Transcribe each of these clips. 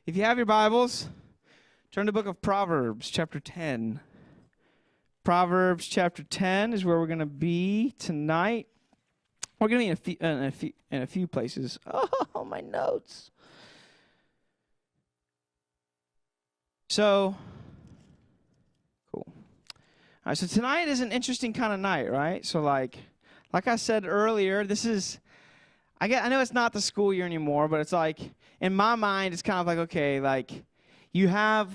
If you have your Bibles, turn to the book of Proverbs, chapter 10. Proverbs chapter 10 is where we're going to be tonight. We're going to be in a few places. Oh, my notes. So, cool. All right, so tonight is an interesting kind of night, right? So, like I said earlier, this is, I know it's not the school year anymore, but it's like, in my mind, it's kind of like, okay, like, you have,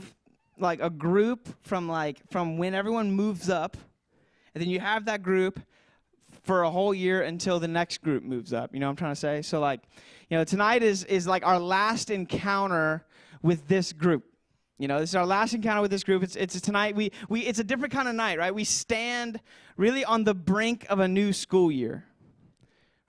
like, a group from when everyone moves up, and then you have that group for a whole year until the next group moves up. You know what I'm trying to say? So, like, you know, tonight is like our last encounter with this group. You know, this is our last encounter with this group. It's tonight. It's a different kind of night, right? We stand really on the brink of a new school year.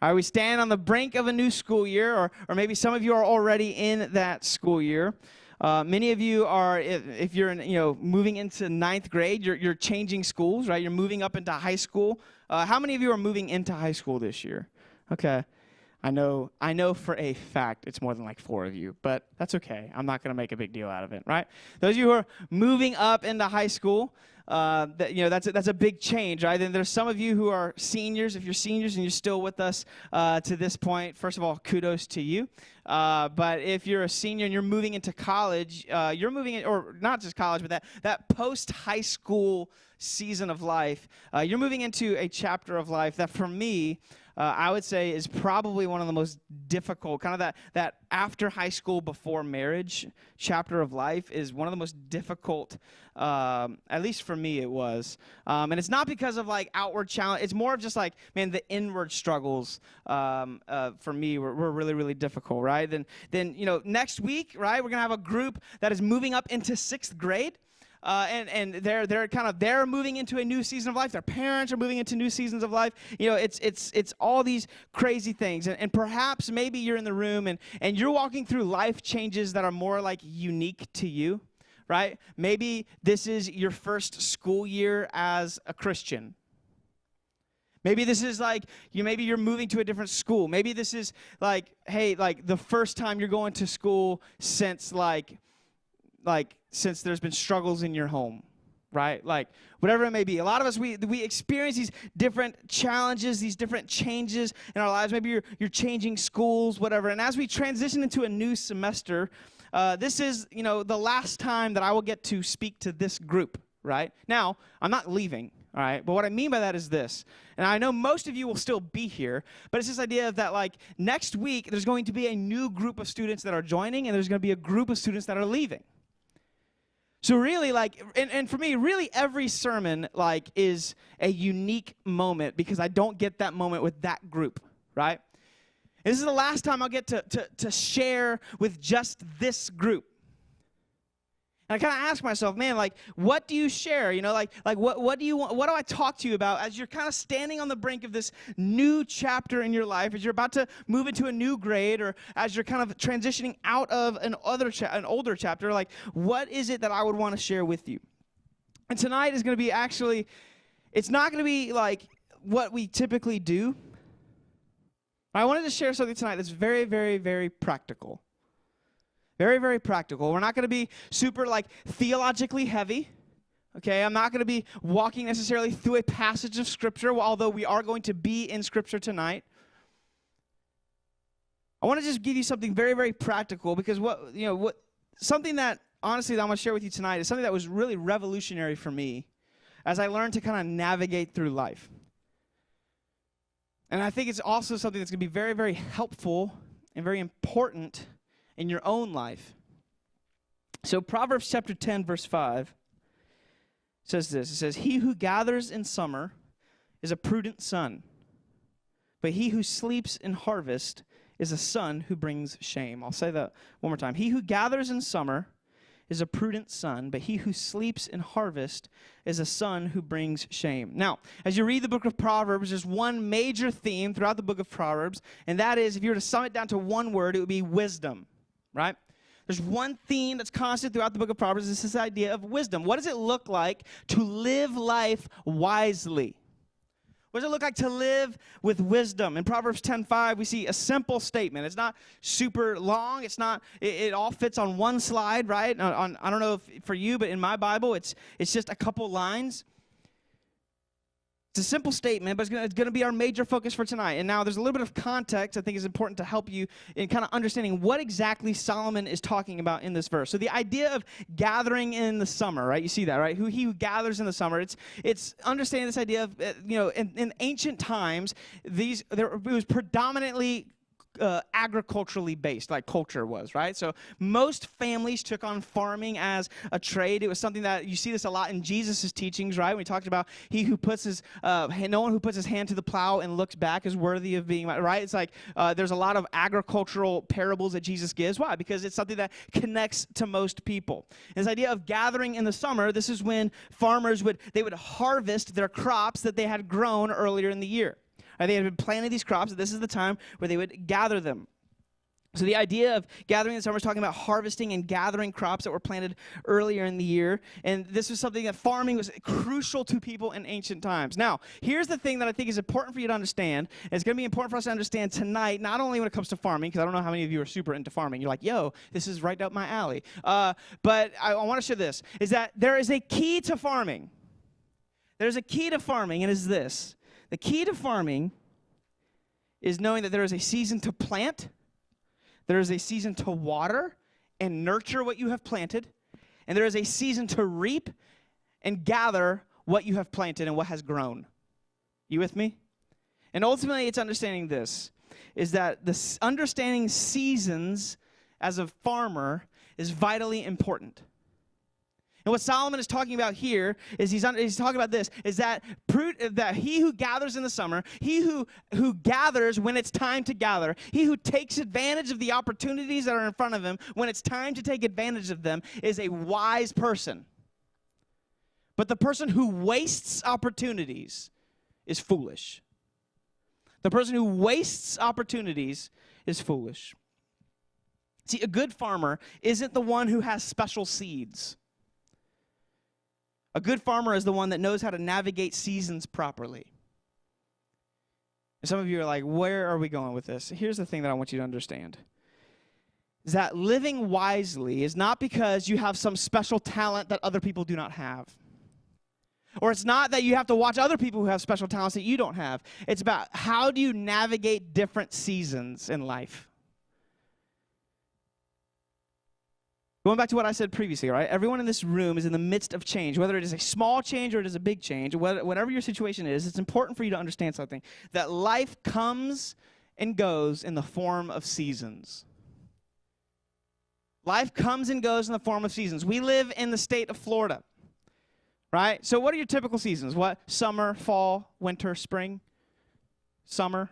All right, we stand on the brink of a new school year, or maybe some of you are already in that school year. Many of you are, if you're moving into ninth grade, you're changing schools, right? You're moving up into high school. How many of you are moving into high school this year? Okay. I know for a fact it's more than like 4 of you, but that's okay. I'm not going to make a big deal out of it, right? Those of you who are moving up into high school, that's a big change, right? And there's some of you who are seniors. If you're seniors and you're still with us to this point, first of all, kudos to you. But if you're a senior and you're moving into college, you're moving in, or not just college, but that post-high school season of life, you're moving into a chapter of life that for me, I would say is probably one of the most difficult, kind of that after high school, before marriage chapter of life is one of the most difficult, at least for me it was. And it's not because of like outward challenge. It's more of just like, man, the inward struggles for me were really, really difficult, right? Then next week, right, we're going to have a group that is moving up into 6th grade. And they're moving into a new season of life. Their parents are moving into new seasons of life. You know, it's all these crazy things. And perhaps maybe you're in the room and you're walking through life changes that are more like unique to you, right? Maybe this is your first school year as a Christian. Maybe this is like, maybe you're moving to a different school. Maybe this is like, hey, like the first time you're going to school since since there's been struggles in your home, right? Like, whatever it may be. A lot of us, we experience these different challenges, these different changes in our lives. Maybe you're changing schools, whatever. And as we transition into a new semester, this is, the last time that I will get to speak to this group, right? Now, I'm not leaving, all right? But what I mean by that is this. And I know most of you will still be here, but it's this idea that, like, next week, there's going to be a new group of students that are joining, and there's going to be a group of students that are leaving. So really, like, and for me, really every sermon, like, is a unique moment because I don't get that moment with that group, right? And this is the last time I'll get to share with just this group. And I kind of ask myself, man, like, what do you share? What do you want? What do I talk to you about as you're kind of standing on the brink of this new chapter in your life, as you're about to move into a new grade, or as you're kind of transitioning out of an older chapter? Like, what is it that I would want to share with you? And tonight is going to be it's not going to be like what we typically do. I wanted to share something tonight that's very, very, very practical. Very, very practical. We're not going to be super, like, theologically heavy, okay? I'm not going to be walking necessarily through a passage of Scripture, although we are going to be in Scripture tonight. I want to just give you something very, very practical because something that, honestly, that I'm going to share with you tonight is something that was really revolutionary for me as I learned to kind of navigate through life. And I think it's also something that's going to be very, very helpful and very important in your own life. So Proverbs chapter 10, verse 5 says this. It says, "He who gathers in summer is a prudent son, but he who sleeps in harvest is a son who brings shame." I'll say that one more time. "He who gathers in summer is a prudent son, but he who sleeps in harvest is a son who brings shame." Now, as you read the book of Proverbs, there's one major theme throughout the book of Proverbs, and that is, if you were to sum it down to one word, it would be wisdom. Right? There's one theme that's constant throughout the book of Proverbs. It's this idea of wisdom. What does it look like to live life wisely? What does it look like to live with wisdom? In Proverbs 10:5, we see a simple statement. It's not super long. It's not. It all fits on one slide, right? I don't know if for you, but in my Bible, it's just a couple lines. It's a simple statement, but it's going to be our major focus for tonight. And now there's a little bit of context I think is important to help you in kind of understanding what exactly Solomon is talking about in this verse. So the idea of gathering in the summer, right? You see that, right? He who gathers in the summer. It's understanding this idea of, in ancient times, it was predominantly agriculturally based, like culture was, right? So most families took on farming as a trade. It was something that you see this a lot in Jesus' teachings, right? When he talked about no one who puts his hand to the plow and looks back is worthy of being, right? It's like there's a lot of agricultural parables that Jesus gives. Why? Because it's something that connects to most people. And this idea of gathering in the summer, this is when farmers would harvest their crops that they had grown earlier in the year. They had been planting these crops, and this is the time where they would gather them. So the idea of gathering in the summer is talking about harvesting and gathering crops that were planted earlier in the year. And this was something that farming was crucial to people in ancient times. Now, here's the thing that I think is important for you to understand. And it's going to be important for us to understand tonight, not only when it comes to farming, because I don't know how many of you are super into farming. You're like, yo, this is right up my alley. But I want to share this, is that there is a key to farming. There's a key to farming, and it's this. The key to farming is knowing that there is a season to plant, there is a season to water and nurture what you have planted, and there is a season to reap and gather what you have planted and what has grown. You with me? And ultimately, it's understanding this, is that understanding seasons as a farmer is vitally important. And what Solomon is talking about here is he's talking about this, is that he who gathers in the summer, he who gathers when it's time to gather, he who takes advantage of the opportunities that are in front of him when it's time to take advantage of them is a wise person. But the person who wastes opportunities is foolish. The person who wastes opportunities is foolish. See, a good farmer isn't the one who has special seeds. A good farmer is the one that knows how to navigate seasons properly. And some of you are like, where are we going with this? Here's the thing that I want you to understand. Is that living wisely is not because you have some special talent that other people do not have. Or it's not that you have to watch other people who have special talents that you don't have. It's about how do you navigate different seasons in life. Going back to what I said previously, right? Everyone in this room is in the midst of change, whether it is a small change or it is a big change, whatever your situation is, it's important for you to understand something, that life comes and goes in the form of seasons. Life comes and goes in the form of seasons. We live in the state of Florida, right? So what are your typical seasons? What? Summer, fall, winter, spring, summer?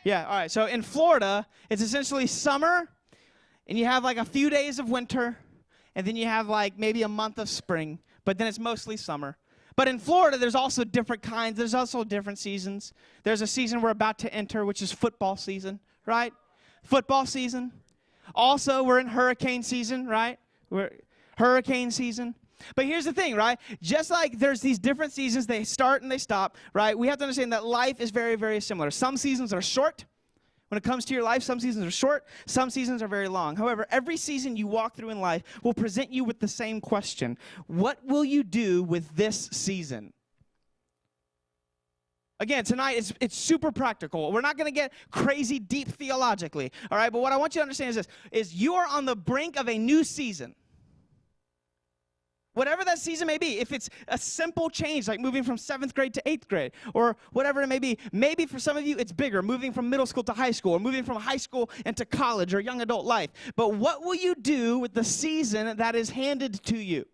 Yeah, all right. So in Florida, it's essentially summer, and you have like a few days of winter, and then you have like maybe a month of spring, but then it's mostly summer. But in Florida, there's also different seasons. There's a season we're about to enter, which is football season, right? Football season. Also, we're in hurricane season, right? Hurricane season. But here's the thing, right? Just like there's these different seasons, they start and they stop, right? We have to understand that life is very, very similar. Some seasons are short. When it comes to your life, some seasons are short, some seasons are very long. However, every season you walk through in life will present you with the same question. What will you do with this season? Again, tonight it's super practical. We're not going to get crazy deep theologically, all right? But what I want you to understand is this, is you are on the brink of a new season. Whatever that season may be, if it's a simple change, like moving from 7th grade to 8th grade, or whatever it may be, maybe for some of you it's bigger, moving from middle school to high school, or moving from high school into college or young adult life. But what will you do with the season that is handed to you?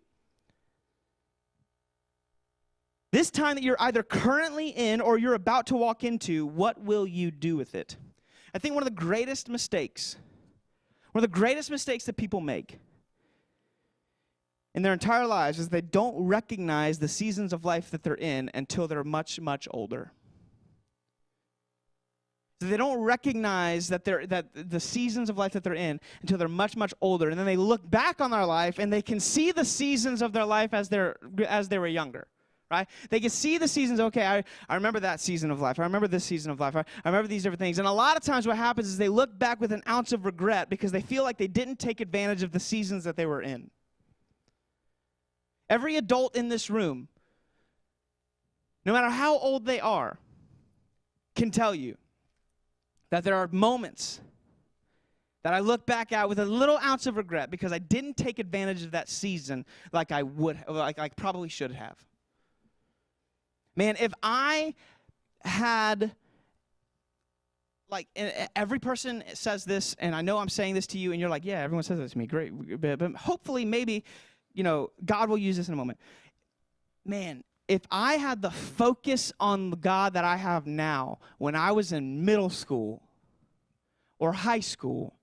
This time that you're either currently in or you're about to walk into, what will you do with it? I think one of the greatest mistakes that people make in their entire lives is they don't recognize the seasons of life that they're in until they're much, much older. So they don't recognize that the seasons of life that they're in until they're much, much older. And then they look back on their life and they can see the seasons of their life as they were younger. Right? They can see the seasons, okay, I remember that season of life. I remember this season of life. I remember these different things. And a lot of times what happens is they look back with an ounce of regret because they feel like they didn't take advantage of the seasons that they were in. Every adult in this room, no matter how old they are, can tell you that there are moments that I look back at with a little ounce of regret because I didn't take advantage of that season like I probably should have. Man, if I had, like, every person says this, and I know I'm saying this to you, and you're like, yeah, everyone says this to me, great. But hopefully, maybe, God will use this in a moment. Man, if I had the focus on God that I have now when I was in middle school or high school,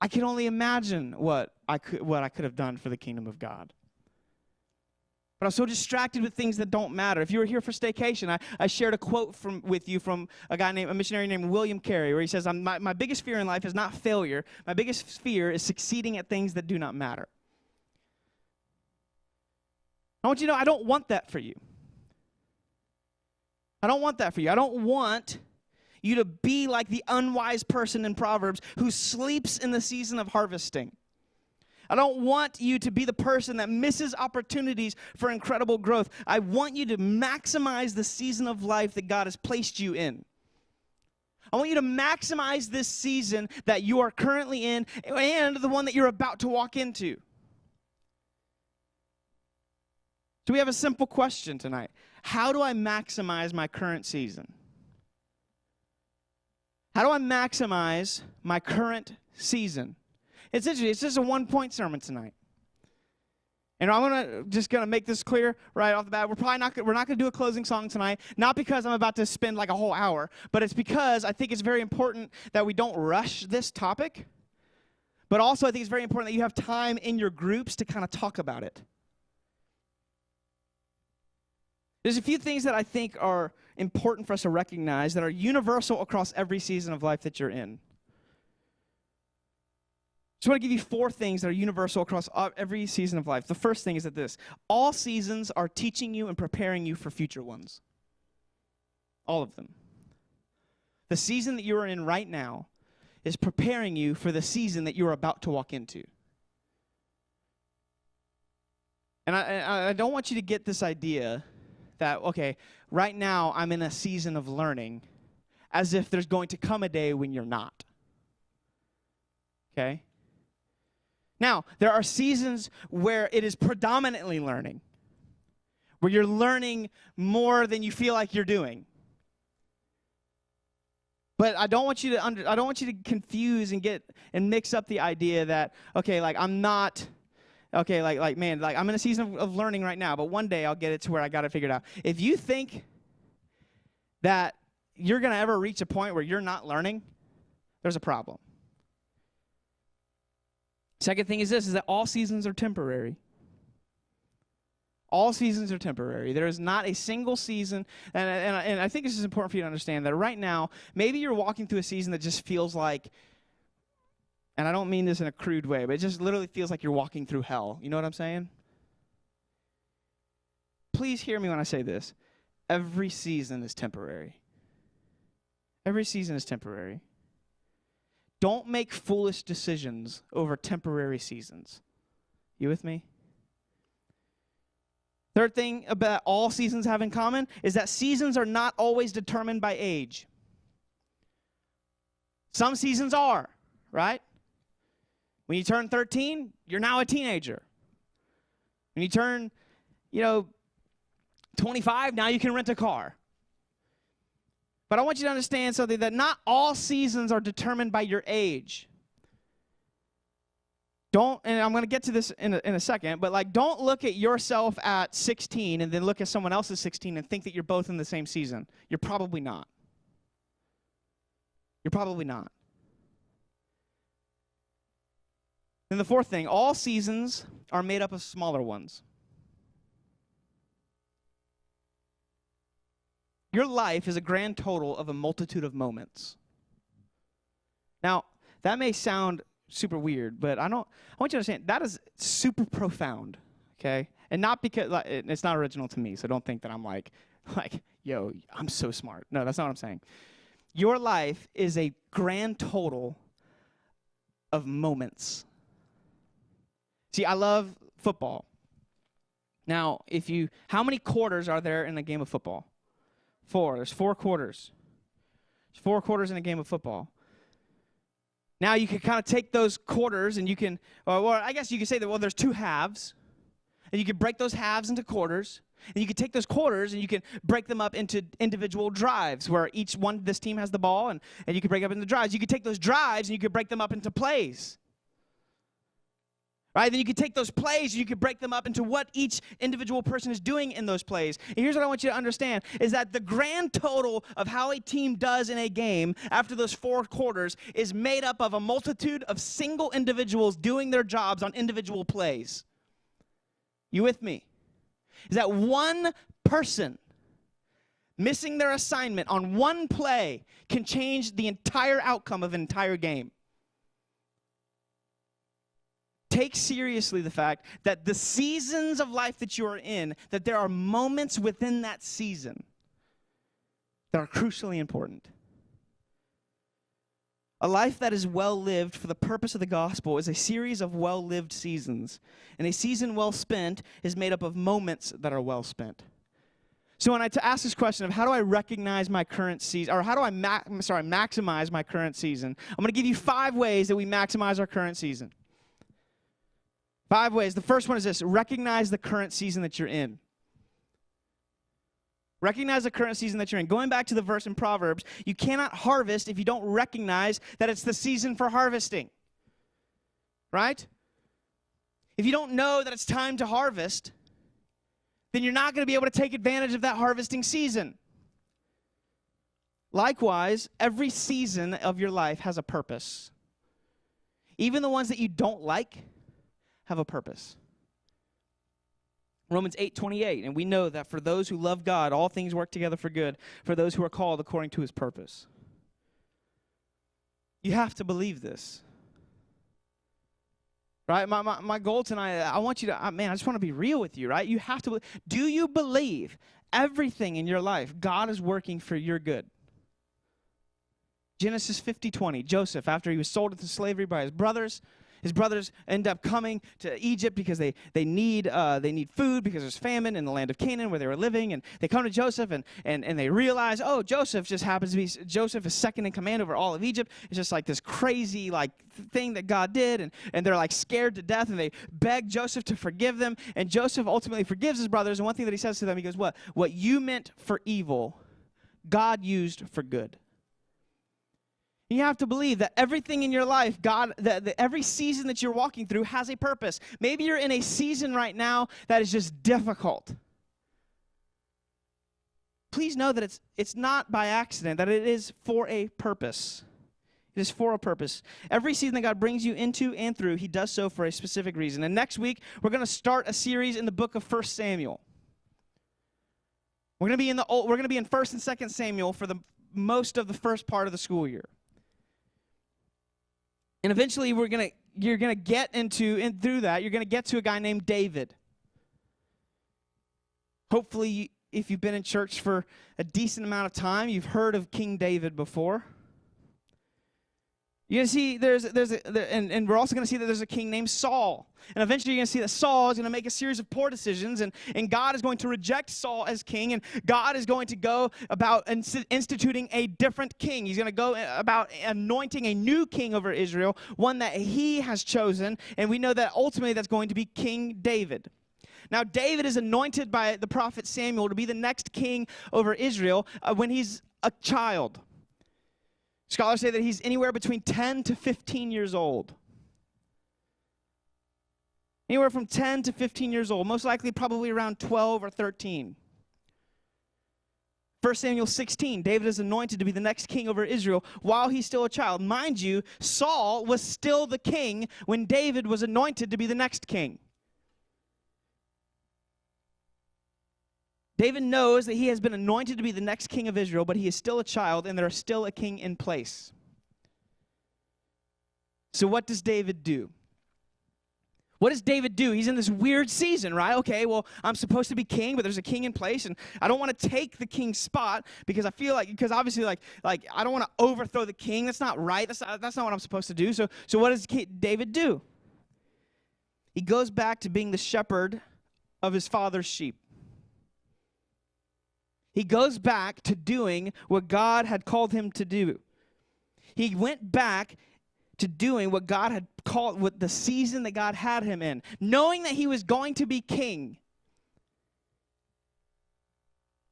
I can only imagine what I could have done for the kingdom of God. But I'm so distracted with things that don't matter. If you were here for staycation, I shared a quote with you from a missionary named William Carey, where he says, my biggest fear in life is not failure. My biggest fear is succeeding at things that do not matter. I want you to know I don't want that for you. I don't want that for you. I don't want you to be like the unwise person in Proverbs who sleeps in the season of harvesting. I don't want you to be the person that misses opportunities for incredible growth. I want you to maximize the season of life that God has placed you in. I want you to maximize this season that you are currently in and the one that you're about to walk into. So we have a simple question tonight. How do I maximize my current season? How do I maximize my current season? It's interesting. It's just a one-point sermon tonight. And I'm just gonna make this clear right off the bat. We're not gonna do a closing song tonight. Not because I'm about to spend like a whole hour, but it's because I think it's very important that we don't rush this topic. But also I think it's very important that you have time in your groups to kind of talk about it. There's a few things that I think are important for us to recognize that are universal across every season of life that you're in. So I want to give you 4 things that are universal across every season of life. The first thing is that all seasons are teaching you and preparing you for future ones. All of them. The season that you are in right now is preparing you for the season that you are about to walk into. And I don't want you to get this idea that, okay, right now I'm in a season of learning, as if there's going to come a day when you're not. Okay? Now, there are seasons where it is predominantly learning, where you're learning more than you feel like you're doing. But I don't want you to confuse and mix up the idea that, okay, like I'm not. Okay, man, I'm in a season of learning right now, but one day I'll get it to where I got it figured out. If you think that you're going to ever reach a point where you're not learning, there's a problem. Second thing is this, is that all seasons are temporary. All seasons are temporary. There is not a single season, and I think this is important for you to understand that right now, maybe you're walking through a season that just feels like, and I don't mean this in a crude way, but it just literally feels like you're walking through hell. You know what I'm saying? Please hear me when I say this. Every season is temporary. Every season is temporary. Don't make foolish decisions over temporary seasons. You with me? Third thing about all seasons have in common is that seasons are not always determined by age. Some seasons are, right? When you turn 13, you're now a teenager. When you turn, 25, now you can rent a car. But I want you to understand something, that not all seasons are determined by your age. And I'm going to get to this in a second, but don't look at yourself at 16 and then look at someone else's 16 and think that you're both in the same season. You're probably not. You're probably not. And the fourth thing, all seasons are made up of smaller ones. Your life is a grand total of a multitude of moments. Now, that may sound super weird, but I want you to understand that is super profound, okay? And not because it's not original to me, so don't think that I'm like, yo, I'm so smart. No, that's not what I'm saying. Your life is a grand total of moments. See, I love football. Now, how many quarters are there in a game of football? 4. There's 4 quarters. There's 4 quarters in a game of football. Now, you can kind of take those quarters and you can, well, I guess you could say that, well, there's 2 halves. And you can break those halves into quarters. And you can take those quarters and you can break them up into individual drives where this team has the ball and you can break up into drives. You can take those drives and you can break them up into plays. Right? Then you can take those plays and you can break them up into what each individual person is doing in those plays. And here's what I want you to understand is that the grand total of how a team does in a game after those 4 quarters is made up of a multitude of single individuals doing their jobs on individual plays. You with me? Is that one person missing their assignment on one play can change the entire outcome of an entire game. Take seriously the fact that the seasons of life that you are in, that there are moments within that season that are crucially important. A life that is well lived for the purpose of the gospel is a series of well-lived seasons. And a season well spent is made up of moments that are well spent. So when I ask this question of how do I recognize my current season, or how do I maximize my current season, I'm going to give you 5 ways that we maximize our current season. 5 ways. The first one is this: recognize the current season that you're in. Recognize the current season that you're in. Going back to the verse in Proverbs, you cannot harvest if you don't recognize that it's the season for harvesting. Right? If you don't know that it's time to harvest, then you're not going to be able to take advantage of that harvesting season. Likewise, every season of your life has a purpose. Even the ones that you don't like have a purpose. Romans 8:28, and we know that for those who love God, all things work together for good, for those who are called according to his purpose. You have to believe this. Right? My goal tonight, I want you to, I just want to be real with you, right? You have to, do you believe everything in your life, God is working for your good? Genesis 50:20, Joseph, after he was sold into slavery by his brothers end up coming to Egypt because they need food because there's famine in the land of Canaan where they were living, and they come to Joseph and they realize, oh, Joseph is second in command over all of Egypt. It's just like this crazy thing that God did, and they're scared to death, and they beg Joseph to forgive them, and Joseph ultimately forgives his brothers, and one thing that he says to them, he goes, what you meant for evil, God used for good. You have to believe that everything in your life, every season that you're walking through has a purpose. Maybe you're in a season right now that is just difficult. Please know that it's not by accident, that it is for a purpose. It is for a purpose. Every season that God brings you into and through, he does so for a specific reason. And next week, we're going to start a series in the book of 1 Samuel. We're going to be in 1 and 2 Samuel for the most of the first part of the school year. And eventually you're gonna get through that, you're gonna get to a guy named David. Hopefully, if you've been in church for a decent amount of time, you've heard of King David before. You're going to see and we're also going to see that there's a king named Saul. And eventually you're going to see that Saul is going to make a series of poor decisions, and God is going to reject Saul as king, and God is going to go about instituting a different king. He's going to go about anointing a new king over Israel, one that he has chosen, and we know that ultimately that's going to be King David. Now, David is anointed by the prophet Samuel to be the next king over Israel when he's a child. Scholars say that he's anywhere between 10 to 15 years old. Anywhere from 10 to 15 years old, most likely probably around 12 or 13. 1 Samuel 16, David is anointed to be the next king over Israel while he's still a child. Mind you, Saul was still the king when David was anointed to be the next king. David knows that he has been anointed to be the next king of Israel, but he is still a child, and there is still a king in place. So what does David do? What does David do? He's in this weird season, right? Okay, well, I'm supposed to be king, but there's a king in place, and I don't want to take the king's spot because I feel like, because obviously, like I don't want to overthrow the king. That's not right. That's not what I'm supposed to do. So what does David do? He goes back to being the shepherd of his father's sheep. He goes back to doing what God had called him to do. He went back to doing what God had called, what the season that God had him in, knowing that he was going to be king.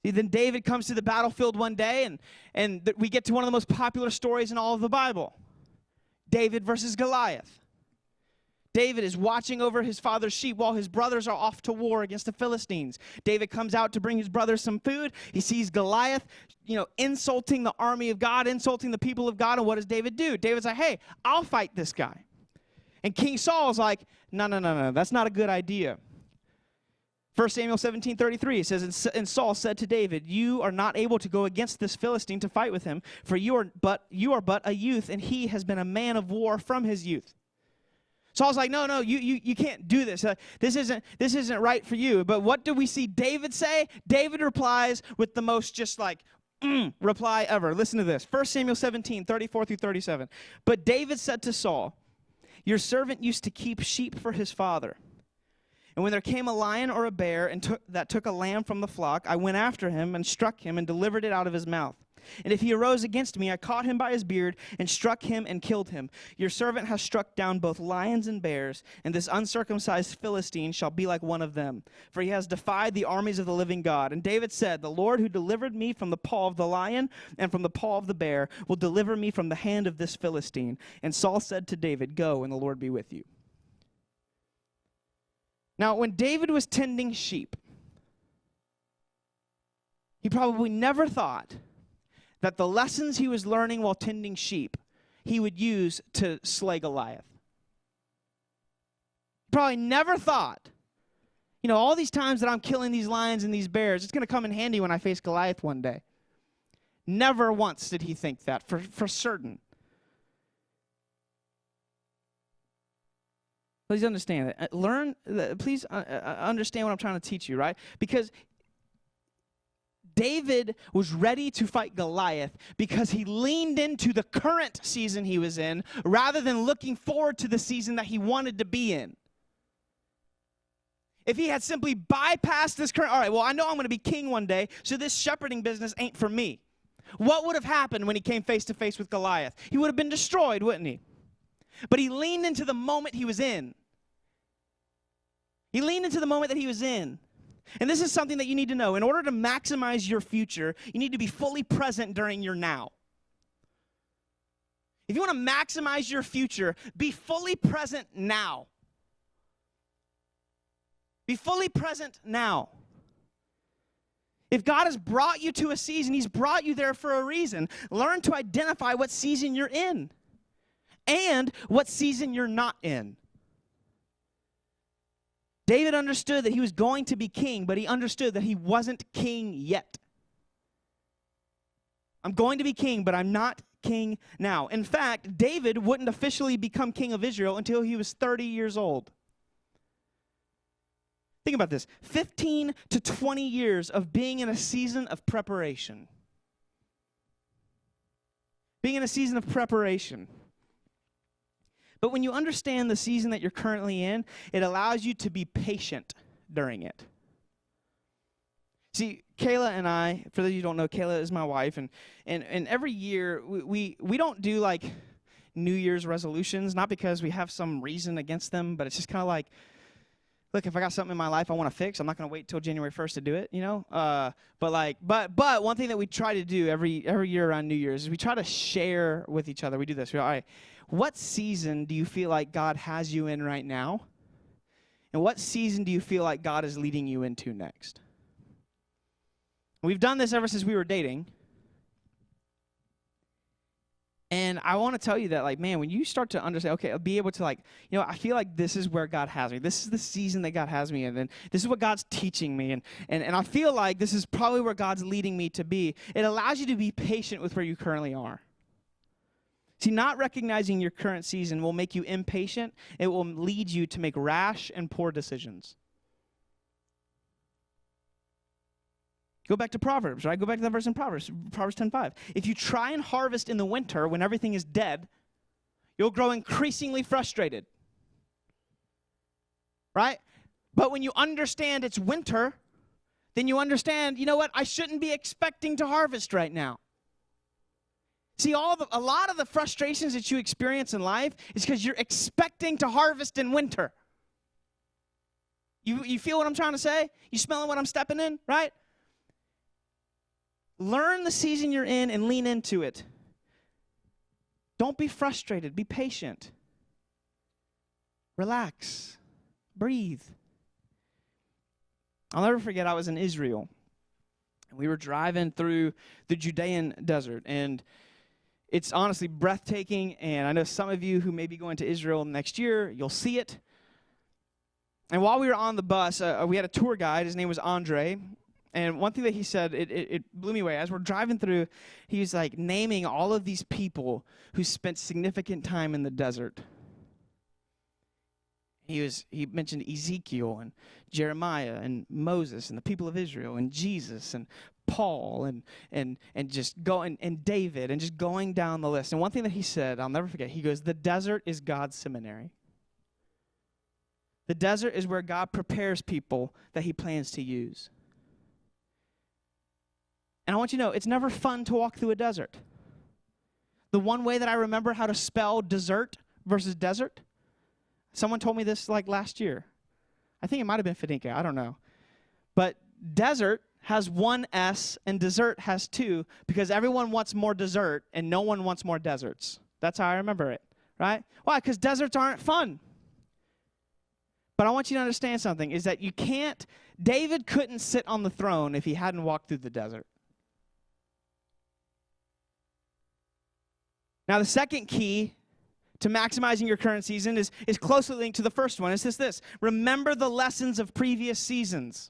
See, then David comes to the battlefield one day, and we get to one of the most popular stories in all of the Bible. David versus Goliath. David is watching over his father's sheep while his brothers are off to war against the Philistines. David comes out to bring his brothers some food. He sees Goliath, insulting the army of God, insulting the people of God. And what does David do? David's like, hey, I'll fight this guy. And King Saul's like, no, that's not a good idea. 1 Samuel 17:33, it says, and Saul said to David, you are not able to go against this Philistine to fight with him, for you are but a youth, and he has been a man of war from his youth. Saul's like, no, you can't do this. This isn't right for you. But what do we see David say? David replies with the most just like reply ever. Listen to this. 1 Samuel 17:34-37. But David said to Saul, your servant used to keep sheep for his father. And when there came a lion or a bear that took a lamb from the flock, I went after him and struck him and delivered it out of his mouth. And if he arose against me, I caught him by his beard and struck him and killed him. Your servant has struck down both lions and bears, and this uncircumcised Philistine shall be like one of them, for he has defied the armies of the living God. And David said, the Lord who delivered me from the paw of the lion and from the paw of the bear will deliver me from the hand of this Philistine. And Saul said to David, go, and the Lord be with you. Now, when David was tending sheep, he probably never thought that the lessons he was learning while tending sheep, he would use to slay Goliath. Probably never thought, all these times that I'm killing these lions and these bears, it's going to come in handy when I face Goliath one day. Never once did he think that, for certain. Please understand that. Please understand what I'm trying to teach you, right? Because David was ready to fight Goliath because he leaned into the current season he was in rather than looking forward to the season that he wanted to be in. If he had simply bypassed this current, all right, well, I know I'm going to be king one day, so this shepherding business ain't for me. What would have happened when he came face to face with Goliath? He would have been destroyed, wouldn't he? But he leaned into the moment he was in. He leaned into the moment that he was in. And this is something that you need to know. In order to maximize your future, you need to be fully present during your now. If you want to maximize your future, be fully present now. Be fully present now. If God has brought you to a season, he's brought you there for a reason. Learn to identify what season you're in and what season you're not in. David understood that he was going to be king, but he understood that he wasn't king yet. I'm going to be king, but I'm not king now. In fact, David wouldn't officially become king of Israel until he was 30 years old. Think about this. 15 to 20 years of being in a season of preparation. Being in a season of preparation. But when you understand the season that you're currently in, it allows you to be patient during it. See, Kayla and I, for those of you who don't know, Kayla is my wife, and every year we don't do like New Year's resolutions, not because we have some reason against them, but it's just kind of like, look, if I got something in my life I want to fix, I'm not going to wait till January 1st to do it, But one thing that we try to do every year around New Year's is we try to share with each other. We do this. All right, what season do you feel like God has you in right now? And what season do you feel like God is leading you into next? We've done this ever since we were dating. And I want to tell you that, like, man, when you start to understand, okay, I'll be able to, like, I feel like this is where God has me. This is the season that God has me in. And this is what God's teaching me. And I feel like this is probably where God's leading me to be. It allows you to be patient with where you currently are. See, not recognizing your current season will make you impatient. It will lead you to make rash and poor decisions. Go back to Proverbs, right? Go back to that verse in Proverbs 10:5. If you try and harvest in the winter when everything is dead, you'll grow increasingly frustrated, right? But when you understand it's winter, then you understand, you know what? I shouldn't be expecting to harvest right now. See, a lot of the frustrations that you experience in life is because you're expecting to harvest in winter. You feel what I'm trying to say? You smelling what I'm stepping in, right? Learn the season you're in and lean into it. Don't be frustrated. Be patient. Relax. Breathe. I'll never forget, I was in Israel. And we were driving through the Judean desert. And it's honestly breathtaking. And I know some of you who may be going to Israel next year, you'll see it. And while we were on the bus, we had a tour guide. His name was Andre. And one thing that he said, it blew me away. As we're driving through, he was like naming all of these people who spent significant time in the desert. He mentioned Ezekiel and Jeremiah and Moses and the people of Israel and Jesus and Paul and just going and David and just going down the list. And one thing that he said, I'll never forget, he goes, the desert is God's seminary. The desert is where God prepares people that he plans to use. And I want you to know, it's never fun to walk through a desert. The one way that I remember how to spell dessert versus desert, someone told me this like last year. I think it might have been Fadinka, I don't know. But desert has one S and dessert has two because everyone wants more dessert and no one wants more deserts. That's how I remember it, right? Why? Because deserts aren't fun. But I want you to understand something, is that David couldn't sit on the throne if he hadn't walked through the desert. Now, the second key to maximizing your current season is closely linked to the first one. It's this. Remember the lessons of previous seasons.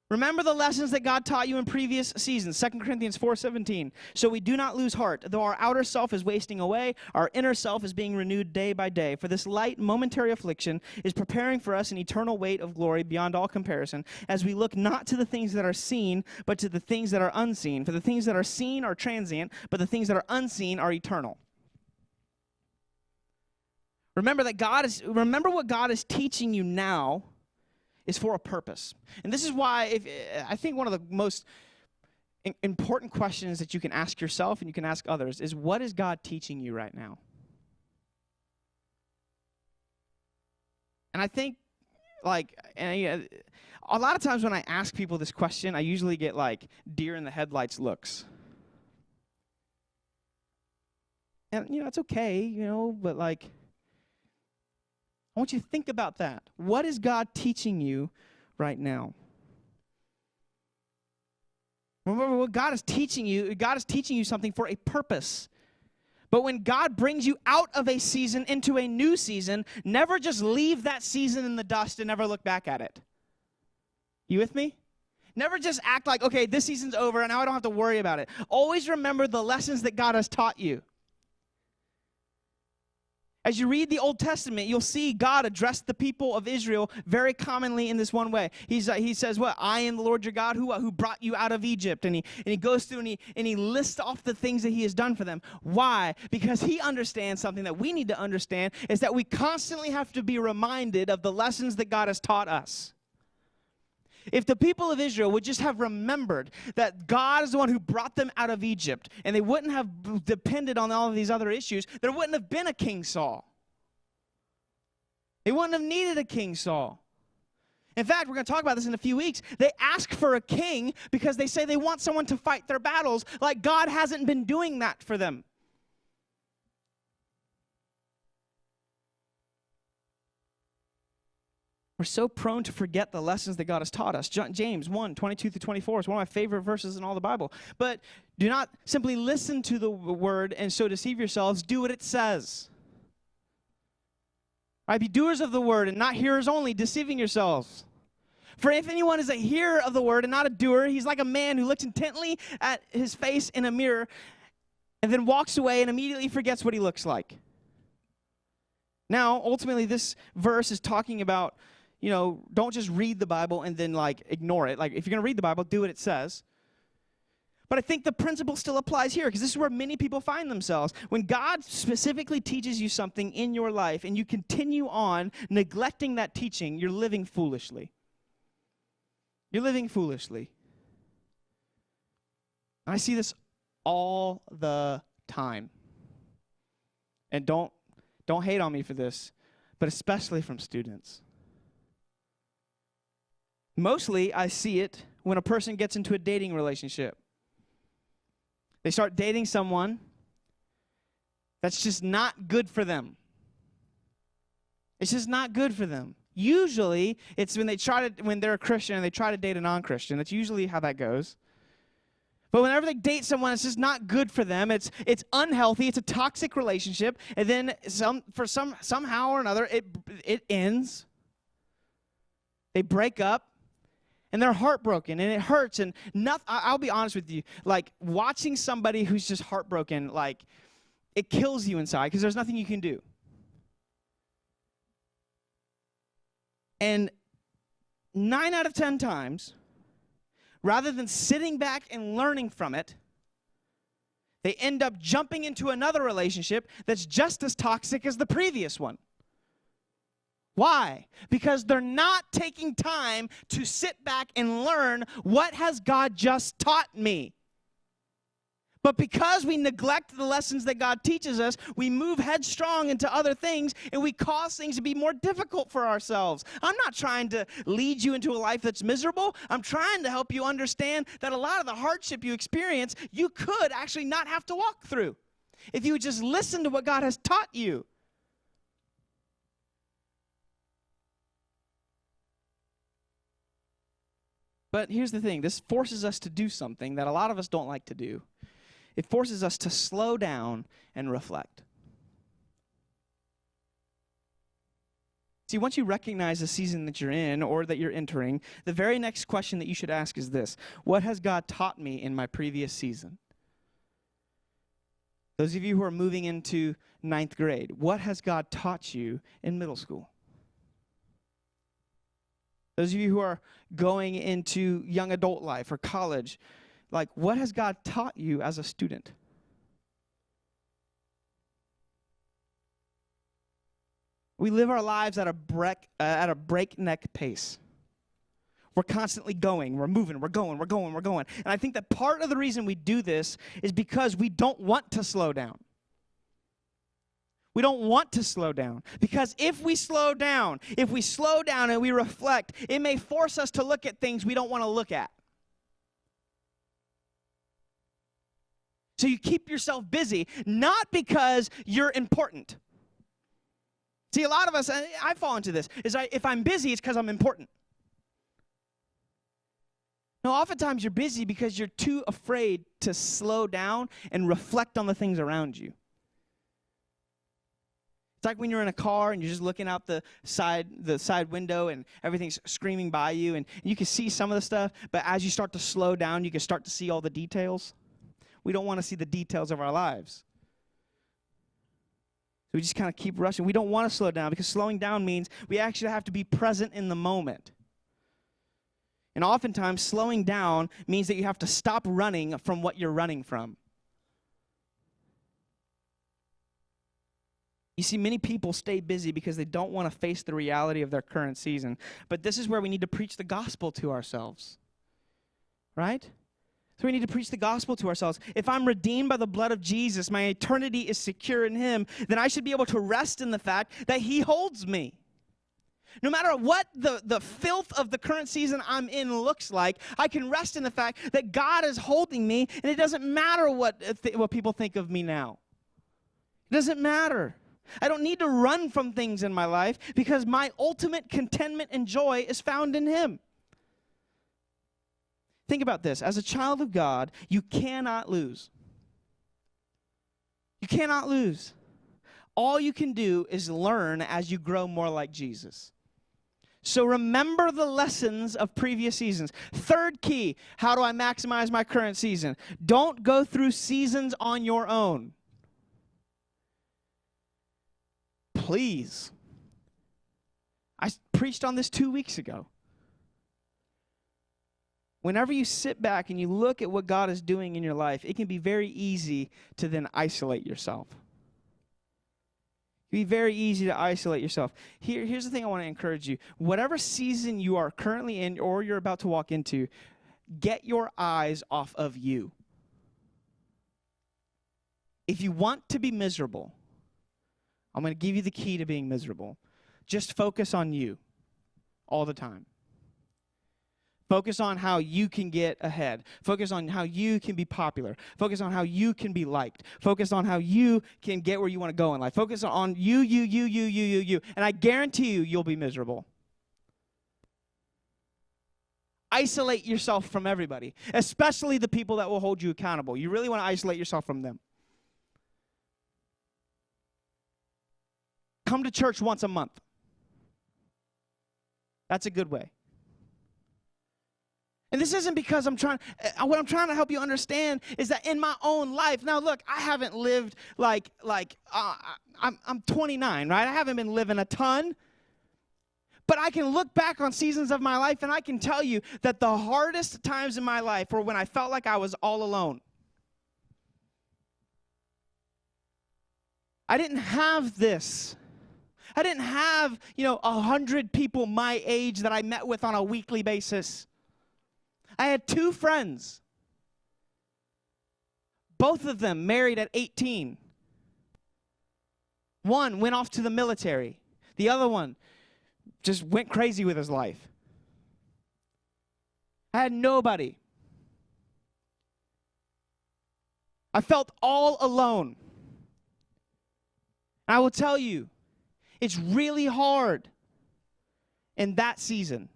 Remember the lessons that God taught you in previous seasons. 2 Corinthians 4:17. So we do not lose heart. Though our outer self is wasting away, our inner self is being renewed day by day. For this light, momentary affliction is preparing for us an eternal weight of glory beyond all comparison, as we look not to the things that are seen, but to the things that are unseen. For the things that are seen are transient, but the things that are unseen are eternal. Remember what God is teaching you now is for a purpose. And this is why I think one of the most important questions that you can ask yourself and you can ask others is, what is God teaching you right now? And I think, a lot of times when I ask people this question, I usually get like deer in the headlights looks. And, it's okay, but like, I want you to think about that. What is God teaching you right now? Remember what God is teaching you. God is teaching you something for a purpose. But when God brings you out of a season into a new season, never just leave that season in the dust and never look back at it. You with me? Never just act like, okay, this season's over and now I don't have to worry about it. Always remember the lessons that God has taught you. As you read the Old Testament, you'll see God address the people of Israel very commonly in this one way. He says, what? I am the Lord your God who brought you out of Egypt. And he goes through and he lists off the things that he has done for them. Why? Because he understands something that we need to understand, is that we constantly have to be reminded of the lessons that God has taught us. If the people of Israel would just have remembered that God is the one who brought them out of Egypt, and they wouldn't have depended on all of these other issues, there wouldn't have been a King Saul. They wouldn't have needed a King Saul. In fact, we're going to talk about this in a few weeks. They ask for a king because they say they want someone to fight their battles, like God hasn't been doing that for them. We're so prone to forget the lessons that God has taught us. James 1:22-24 is one of my favorite verses in all the Bible. But do not simply listen to the word and so deceive yourselves. Do what it says. Right? Be doers of the word and not hearers only, deceiving yourselves. For if anyone is a hearer of the word and not a doer, he's like a man who looks intently at his face in a mirror and then walks away and immediately forgets what he looks like. Now, ultimately, this verse is talking about, don't just read the Bible and then, ignore it. Like, if you're going to read the Bible, do what it says. But I think the principle still applies here, because this is where many people find themselves. When God specifically teaches you something in your life and you continue on neglecting that teaching, you're living foolishly. You're living foolishly. And I see this all the time. And don't hate on me for this, but especially from students. Mostly, I see it when a person gets into a dating relationship. They start dating someone that's just not good for them. It's just not good for them. Usually, it's when they're a Christian and they try to date a non-Christian. That's usually how that goes. But whenever they date someone, it's just not good for them. It's unhealthy. It's a toxic relationship. And then somehow or another, it ends. They break up. And they're heartbroken, and it hurts, and I'll be honest with you, watching somebody who's just heartbroken, it kills you inside, because there's nothing you can do. And 9 out of 10 times, rather than sitting back and learning from it, they end up jumping into another relationship that's just as toxic as the previous one. Why? Because they're not taking time to sit back and learn, what has God just taught me? But because we neglect the lessons that God teaches us, we move headstrong into other things, and we cause things to be more difficult for ourselves. I'm not trying to lead you into a life that's miserable. I'm trying to help you understand that a lot of the hardship you experience, you could actually not have to walk through if you would just listen to what God has taught you. But here's the thing. This forces us to do something that a lot of us don't like to do. It forces us to slow down and reflect. See, once you recognize the season that you're in or that you're entering, the very next question that you should ask is this: what has God taught me in my previous season? Those of you who are moving into 9th grade, what has God taught you in middle school? Those of you who are going into young adult life or college, what has God taught you as a student? We live our lives at a breakneck pace. We're constantly going, we're moving, we're going. And I think that part of the reason we do this is because we don't want to slow down. We don't want to slow down, because if we slow down and we reflect, it may force us to look at things we don't want to look at. So you keep yourself busy, not because you're important. See, a lot of us, I fall into this, if I'm busy, it's because I'm important. No, oftentimes you're busy because you're too afraid to slow down and reflect on the things around you. It's like when you're in a car and you're just looking out the side window and everything's screaming by you, and you can see some of the stuff, but as you start to slow down, you can start to see all the details. We don't want to see the details of our lives. So we just kind of keep rushing. We don't want to slow down, because slowing down means we actually have to be present in the moment. And oftentimes, slowing down means that you have to stop running from what you're running from. You see, many people stay busy because they don't want to face the reality of their current season. But this is where we need to preach the gospel to ourselves. Right? So we need to preach the gospel to ourselves. If I'm redeemed by the blood of Jesus, my eternity is secure in him, then I should be able to rest in the fact that he holds me. No matter what the filth of the current season I'm in looks like, I can rest in the fact that God is holding me, and it doesn't matter what people think of me now. It doesn't matter. I don't need to run from things in my life because my ultimate contentment and joy is found in him. Think about this. As a child of God, you cannot lose. You cannot lose. All you can do is learn as you grow more like Jesus. So remember the lessons of previous seasons. Third key, how do I maximize my current season? Don't go through seasons on your own. Please. I preached on this 2 weeks ago. Whenever you sit back and you look at what God is doing in your life, it can be very easy to then isolate yourself. It can be very easy to isolate yourself. Here's the thing I want to encourage you. Whatever season you are currently in or you're about to walk into, get your eyes off of you. If you want to be miserable, I'm going to give you the key to being miserable. Just focus on you all the time. Focus on how you can get ahead. Focus on how you can be popular. Focus on how you can be liked. Focus on how you can get where you want to go in life. Focus on you. And I guarantee you, you'll be miserable. Isolate yourself from everybody, especially the people that will hold you accountable. You really want to isolate yourself from them. Come to church once a month. That's a good way. And this isn't because what I'm trying to help you understand is that in my own life, now look, I haven't lived I'm 29, right? I haven't been living a ton. But I can look back on seasons of my life and I can tell you that the hardest times in my life were when I felt like I was all alone. I didn't have this. I didn't have, 100 people my age that I met with on a weekly basis. I had 2 friends. Both of them married at 18. One went off to the military. The other one just went crazy with his life. I had nobody. I felt all alone. I will tell you, it's really hard in that season.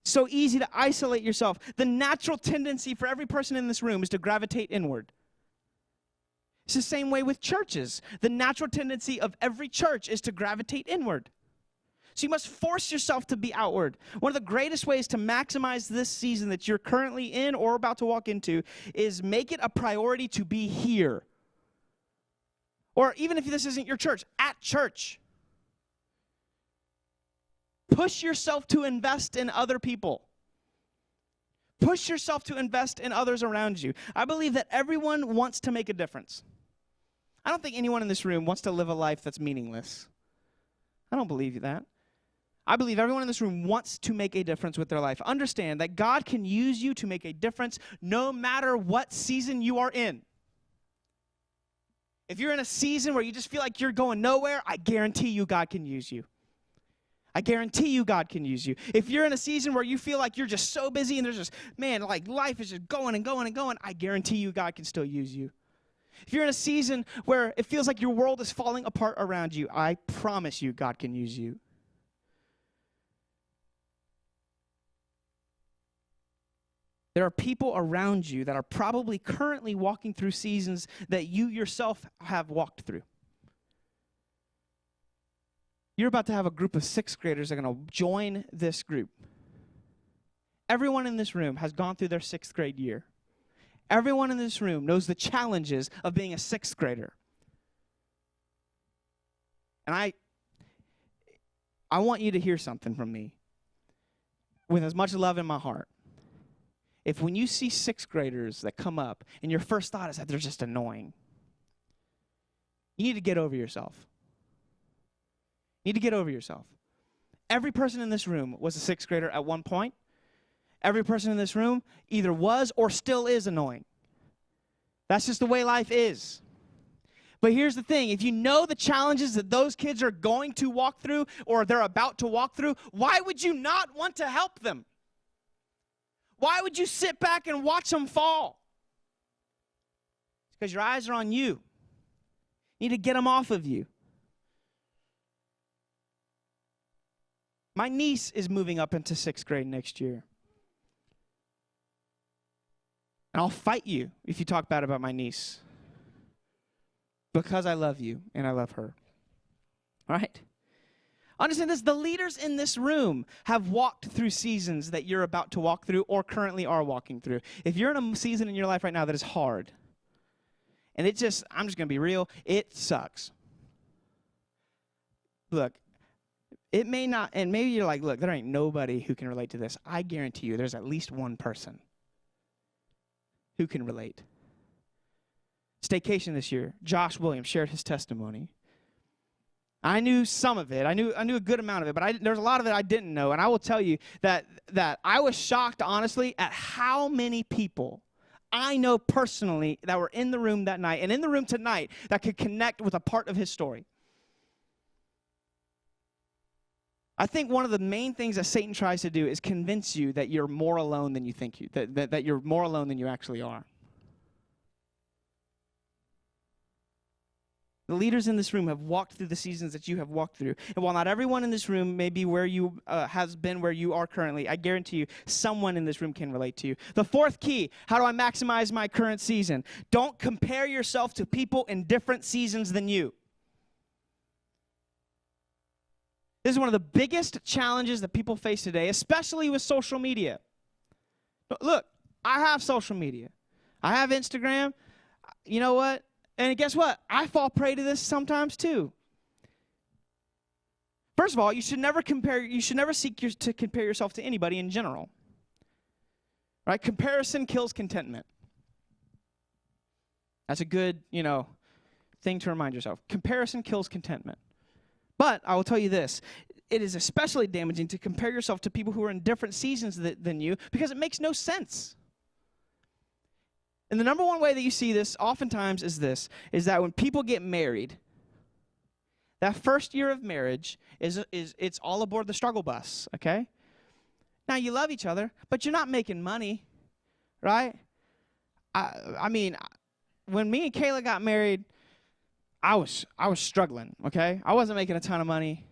So easy to isolate yourself. The natural tendency for every person in this room is to gravitate inward. It's the same way with churches. The natural tendency of every church is to gravitate inward. So you must force yourself to be outward. One of the greatest ways to maximize this season that you're currently in or about to walk into is make it a priority to be here. Or even if this isn't your church, at church. Push yourself to invest in other people. Push yourself to invest in others around you. I believe that everyone wants to make a difference. I don't think anyone in this room wants to live a life that's meaningless. I don't believe that. I believe everyone in this room wants to make a difference with their life. Understand that God can use you to make a difference no matter what season you are in. If you're in a season where you just feel like you're going nowhere, I guarantee you God can use you. I guarantee you God can use you. If you're in a season where you feel like you're just so busy and there's just, life is just going and going and going, I guarantee you God can still use you. If you're in a season where it feels like your world is falling apart around you, I promise you God can use you. There are people around you that are probably currently walking through seasons that you yourself have walked through. You're about to have a group of 6th graders that are going to join this group. Everyone in this room has gone through their 6th grade year. Everyone in this room knows the challenges of being a 6th grader. And I want you to hear something from me with as much love in my heart. If when you see 6th graders that come up and your first thought is that they're just annoying, you need to get over yourself. You need to get over yourself. Every person in this room was a 6th grader at one point. Every person in this room either was or still is annoying. That's just the way life is. But here's the thing. If you know the challenges that those kids are going to walk through or they're about to walk through, why would you not want to help them? Why would you sit back and watch them fall? It's because your eyes are on you. You need to get them off of you. My niece is moving up into 6th grade next year. And I'll fight you if you talk bad about my niece. Because I love you and I love her. All right? Understand this, the leaders in this room have walked through seasons that you're about to walk through or currently are walking through. If you're in a season in your life right now that is hard, and I'm just going to be real, it sucks. Look, it may not, and maybe you're like, look, there ain't nobody who can relate to this. I guarantee you there's at least one person who can relate. Staycation this year, Josh Williams shared his testimony. I knew some of it. I knew a good amount of it, but there's a lot of it I didn't know. And I will tell you that I was shocked, honestly, at how many people I know personally that were in the room that night and in the room tonight that could connect with a part of his story. I think one of the main things that Satan tries to do is convince you that you're more alone than you think that you're more alone than you actually are. The leaders in this room have walked through the seasons that you have walked through. And while not everyone in this room may be where you has been where you are currently, I guarantee you someone in this room can relate to you. The fourth key, how do I maximize my current season? Don't compare yourself to people in different seasons than you. This is one of the biggest challenges that people face today, especially with social media. Look, I have social media. I have Instagram. You know what? And guess what? I fall prey to this sometimes too. First of all, you should never seek to compare yourself to anybody in general. Right? Comparison kills contentment. That's a good, thing to remind yourself. Comparison kills contentment. But I will tell you this, it is especially damaging to compare yourself to people who are in different seasons than you because it makes no sense. And the number one way that you see this oftentimes is that when people get married, that first year of marriage is it's all aboard the struggle bus, okay? Now you love each other, but you're not making money, right? I mean, when me and Kayla got married, I was struggling, okay? I wasn't making a ton of money.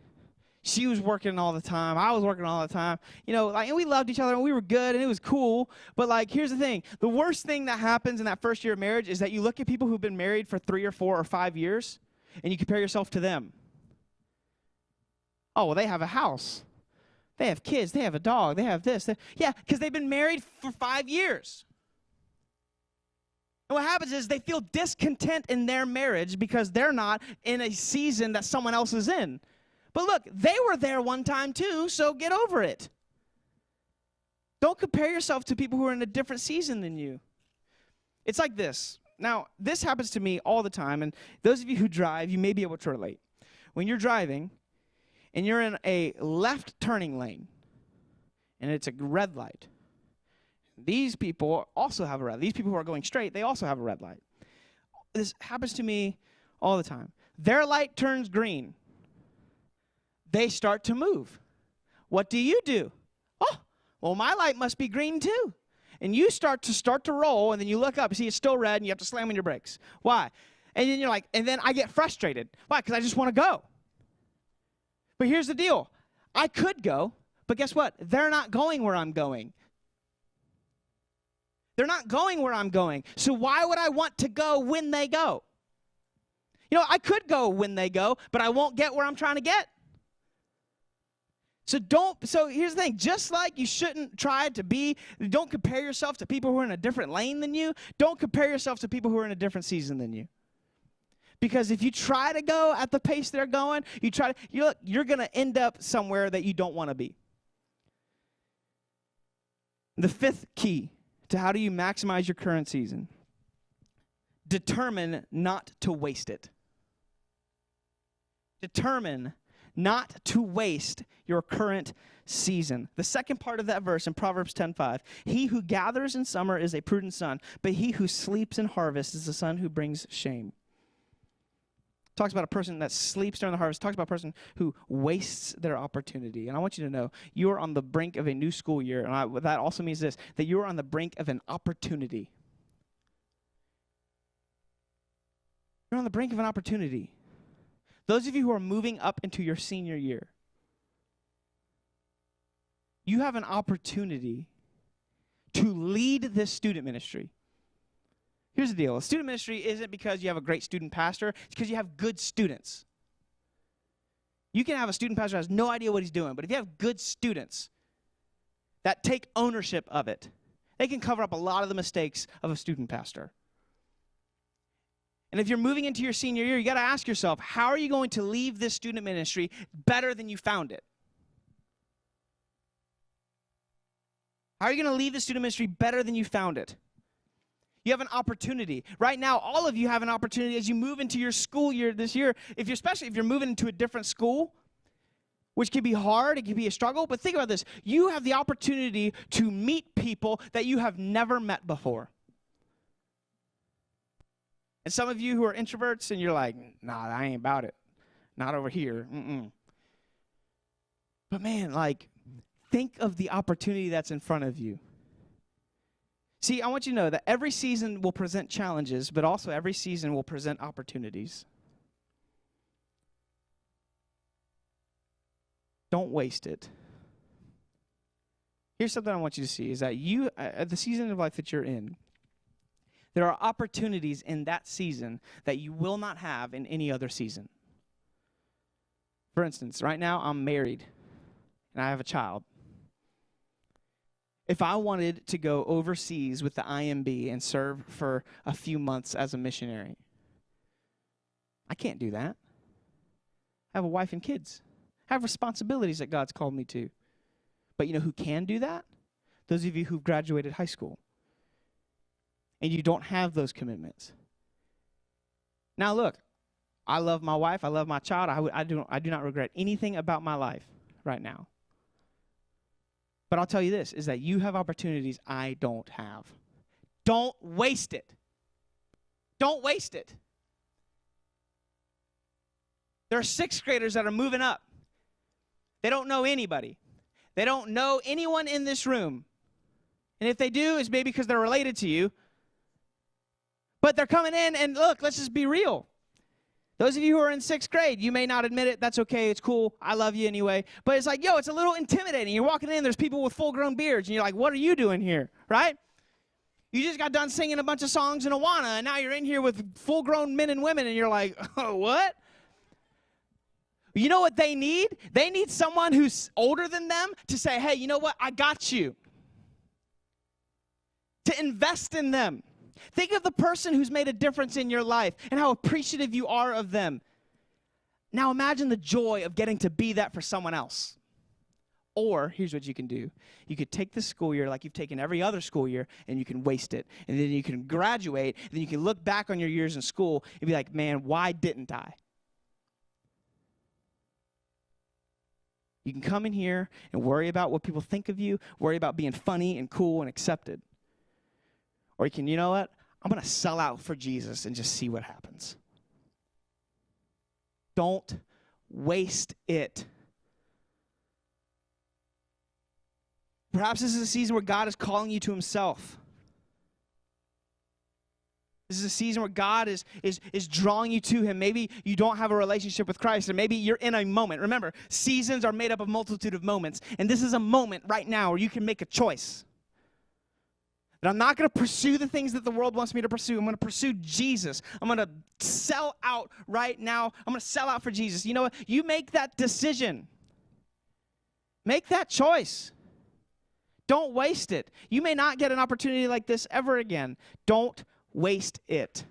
She was working all the time. I was working all the time. And we loved each other, and we were good, and it was cool. But, here's the thing. The worst thing that happens in that first year of marriage is that you look at people who've been married for 3 or 4 or 5 years, and you compare yourself to them. Oh, well, they have a house. They have kids. They have a dog. They have this. Yeah, because they've been married for 5 years. And what happens is they feel discontent in their marriage because they're not in a season that someone else is in. But look, they were there one time too, so get over it. Don't compare yourself to people who are in a different season than you. It's like this. Now, this happens to me all the time, and those of you who drive, you may be able to relate. When you're driving, and you're in a left turning lane, and it's a red light, these people also have a red light. These people who are going straight, they also have a red light. This happens to me all the time. Their light turns green. They start to move. What do? Oh, well, my light must be green too. And you start to roll, and then you look up, you see it's still red, and you have to slam on your brakes. Why? And then you're like, and then I get frustrated. Why? Because I just want to go. But here's the deal. I could go, but guess what? They're not going where I'm going. They're not going where I'm going. So why would I want to go when they go? I could go when they go, but I won't get where I'm trying to get. So here's the thing, just like you shouldn't don't compare yourself to people who are in a different lane than you, don't compare yourself to people who are in a different season than you. Because if you try to go at the pace they're going, you're going to end up somewhere that you don't want to be. The fifth key to how do you maximize your current season? Determine not to waste it. Determine not to waste your current season. The second part of that verse in Proverbs 10:5, he who gathers in summer is a prudent son, but he who sleeps in harvest is a son who brings shame. Talks about a person that sleeps during the harvest. Talks about a person who wastes their opportunity. And I want you to know, you're on the brink of a new school year. And that also means this, that you're on the brink of an opportunity. You're on the brink of an opportunity. Those of you who are moving up into your senior year, you have an opportunity to lead this student ministry. Here's the deal. A student ministry isn't because you have a great student pastor. It's because you have good students. You can have a student pastor who has no idea what he's doing, but if you have good students that take ownership of it, they can cover up a lot of the mistakes of a student pastor. And if you're moving into your senior year, you got to ask yourself, how are you going to leave this student ministry better than you found it? How are you going to leave the student ministry better than you found it? You have an opportunity. Right now, all of you have an opportunity as you move into your school year this year, especially if you're moving into a different school, which can be hard, it can be a struggle, but think about this. You have the opportunity to meet people that you have never met before. And some of you who are introverts and you're like, nah, I ain't about it. Not over here. But man, like, think of the opportunity that's in front of you. See, I want you to know that every season will present challenges, but also every season will present opportunities. Don't waste it. Here's something I want you to see, is that you, at the season of life that you're in, there are opportunities in that season that you will not have in any other season. For instance, right now I'm married and I have a child. If I wanted to go overseas with the IMB and serve for a few months as a missionary, I can't do that. I have a wife and kids. I have responsibilities that God's called me to. But you know who can do that? Those of you who've graduated high school. And you don't have those commitments. Now look, I love my wife, I love my child, I do not regret anything about my life right now. But I'll tell you this, is that you have opportunities I don't have. Don't waste it. Don't waste it. There are 6th graders that are moving up. They don't know anybody. They don't know anyone in this room. And if they do, it's maybe because they're related to you. But they're coming in, and look, let's just be real. Those of you who are in 6th grade, you may not admit it. That's okay. It's cool. I love you anyway. But it's like, yo, it's a little intimidating. You're walking in, there's people with full-grown beards, and you're like, what are you doing here, right? You just got done singing a bunch of songs in Awana, and now you're in here with full-grown men and women, and you're like, oh, what? You know what they need? They need someone who's older than them to say, hey, you know what? I got you. To invest in them. Think of the person who's made a difference in your life and how appreciative you are of them. Now imagine the joy of getting to be that for someone else. Or, here's what you can do. You could take this school year like you've taken every other school year, and you can waste it. And then you can graduate, and then you can look back on your years in school and be like, man, why didn't I? You can come in here and worry about what people think of you, worry about being funny and cool and accepted. Or you can, you know what? I'm going to sell out for Jesus and just see what happens. Don't waste it. Perhaps this is a season where God is calling you to himself. This is a season where God is drawing you to him. Maybe you don't have a relationship with Christ, and maybe you're in a moment. Remember, seasons are made up of a multitude of moments, and this is a moment right now where you can make a choice. That I'm not going to pursue the things that the world wants me to pursue. I'm going to pursue Jesus. I'm going to sell out right now. I'm going to sell out for Jesus. You know what? You make that decision. Make that choice. Don't waste it. You may not get an opportunity like this ever again. Don't waste it.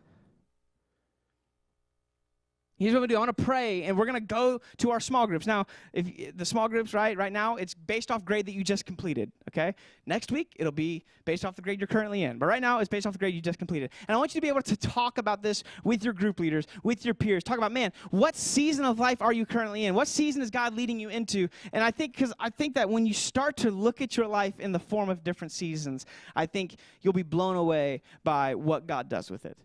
Here's what we do. I want to pray, and we're going to go to our small groups. Now, if the small groups, right now, it's based off grade that you just completed, okay? Next week, it'll be based off the grade you're currently in. But right now, it's based off the grade you just completed. And I want you to be able to talk about this with your group leaders, with your peers. Talk about, man, what season of life are you currently in? What season is God leading you into? And I think that when you start to look at your life in the form of different seasons, I think you'll be blown away by what God does with it.